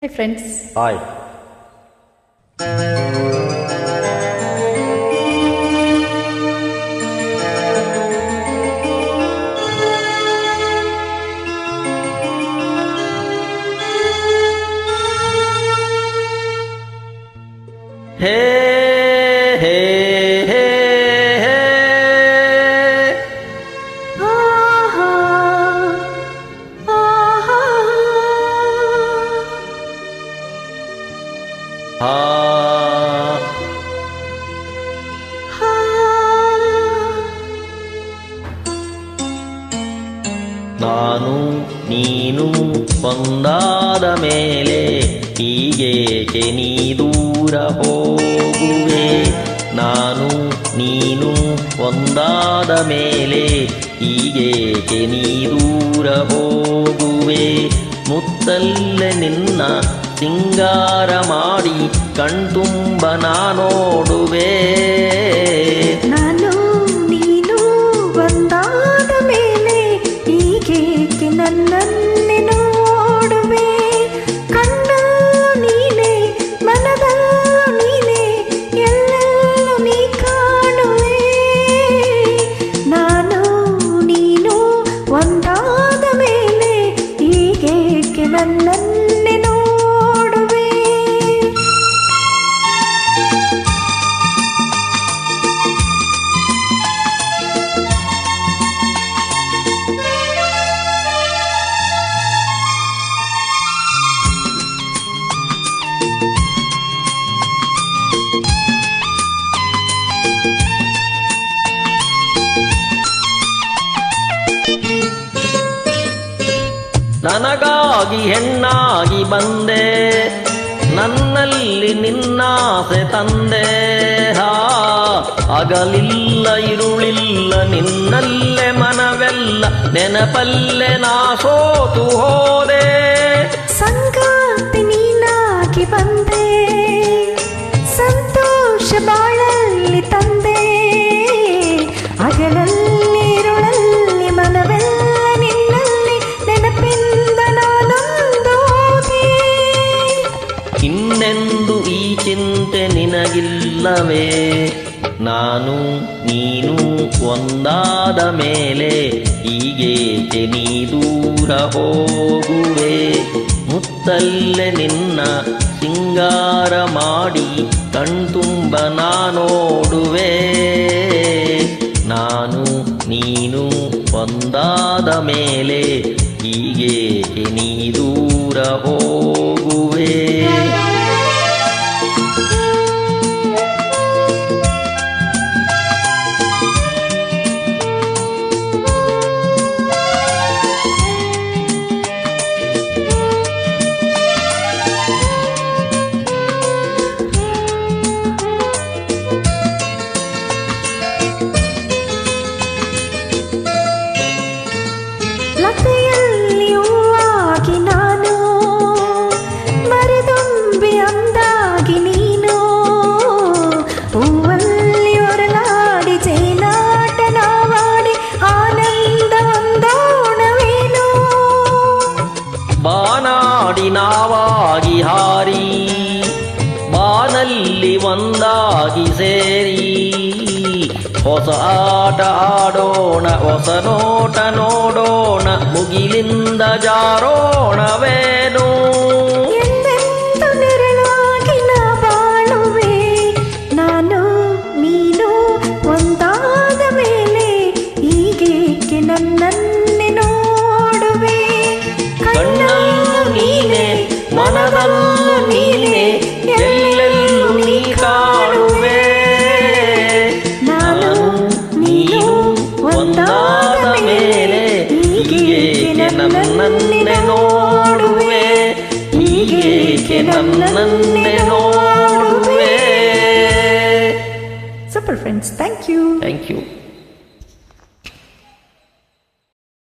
Hi friends. Hi. Hey, hey, hey, hey. ನಾನು ನೀನು ಒಂದಾದ ಮೇಲೆ ಹೀಗೇಕೆ ನೀ ದೂರ ಹೋಗುವೆ. ನಾನು ನೀನು ಒಂದಾದ ಮೇಲೆ ಹೀಗೇಕೆ ನೀ ದೂರ ಹೋಗುವೆ. ಮುತ್ತಲ್ಲೇ ನಿನ್ನ ಸಿಂಗಾರ ಮಾಡಿ ಕಣ್ತುಂಬ ನಾನೋಡುವೆ. ನಾನು ನೀನು ಒಂದಾದ ಮೇಲೆ ಹೀಗೇಕೆ ನನ್ನನ್ನೇ ನೋಡುವೆ. ಕಣ್ಣ ನೀನೆ ಮನದ ನೀನೆ ಎಲ್ಲೆಲ್ಲೂ ನೀ ಕಾಣುವೆ. ನಾನು ನೀನು ಒಂದಾದ ಮೇಲೆ ಹೀಗೇಕೆ ನನ್ನನ್ನೇ ನೋಡುವೆ. ನನಗಾಗಿ ಹೆಣ್ಣಾಗಿ ಬಂದೆ, ನನ್ನಲ್ಲಿ ನಿನ್ನಾಸೆ ತಂದೆ. ಅಗಲಿಲ್ಲ ಇರುಳಿಲ್ಲ ನಿನ್ನಲ್ಲೇ ಮನವೆಲ್ಲ ನೆನಪಲ್ಲೇ ನಾ ಸೋತು ಹೋದೆ. ಸಂಗಾತಿ ನೀನಾಗಿ ಬಂದೆ, ಸಂತೋಷ ಬಾಳಲ್ಲಿ ತಂದೆ. ಅಗಲಲ್ಲಿ ಇರುಳಲ್ಲಿ ಮನವೆಲ್ಲ ನಿನ್ನಲ್ಲಿ ನೆನಪಿಂದ ನಾನೊಂದು ಹೋದೆ. ಇನ್ನೆಂದು ಈ ಚಿಂತೆ ನಿನಗಿಲ್ಲವೇ. ನಾನು ನೀನು ಒಂದಾದ ಮೇಲೆ ಹೀಗೇಕೆ ನೀ ದೂರ ಹೋಗುವೆ. ಮುತ್ತಲ್ಲೇ ನಿನ್ನ ಸಿಂಗಾರ ಮಾಡಿ ಕಣ್ತುಂಬ ನಾನೋಡುವೆ. ನಾನು ನೀನು ಒಂದಾದ ಮೇಲೆ ಹೀಗೇಕೆ ನೀ ದೂರ ಹೋಗುವೆ. ಲತೆಯಲ್ಲಿ ಹೂವಾಗಿ ನಾನು, ಮರೆದುಂಬಿ ಅಂದಾಗಿ ನೀನು. ಹೂವಲ್ಲಿ ಹೊರಲಾಡಿ ಜೇನಾಟ ನಾವಾಡಿ ಆನಂದ ಒಂದೋಣವೇನು. ಬಾನಾಡಿ ನಾವಾಗಿ ಹಾರಿ ಬಾನಲ್ಲಿ ಒಂದಾಗಿ ಸೇರಿ. ಹೊಸ ಆಟ ಆಡೋಣ, ಹೊಸ ನೋಟ ನೋಡೋಣ, ಮುಗಿಲಿಂದ ಜಾರೋಣವೇನು. ಎಂದೆಂದು ನೆರಳಾಗಿ ನಾ ಬಾಳುವೆ. ನಾನು ನೀನು ಒಂದಾದ ಮೇಲೆ ಹೀಗೇಕೆ ನನ್ನನ್ನೇ ನೋಡುವೆ. ಕಣ್ಣಲ್ಲೂ ನೀನೆ ಮನದಲ್ಲೂ ನೀನೆ ಎಲ್ಲೆಲ್ಲೂ ನೀ ಕಾಣುವೆ. ನಾನು ನೀನು ಒಂದಾದ ಮೇಲೆ ಹೀಗೇಕೆ ನನ್ನನ್ನೇ ನೋಡುವೆ. ಹೀಗೇಕೆ ನನ್ನನ್ನೇ ನೋಡುವೆ. Super friends, thank you. Thank you.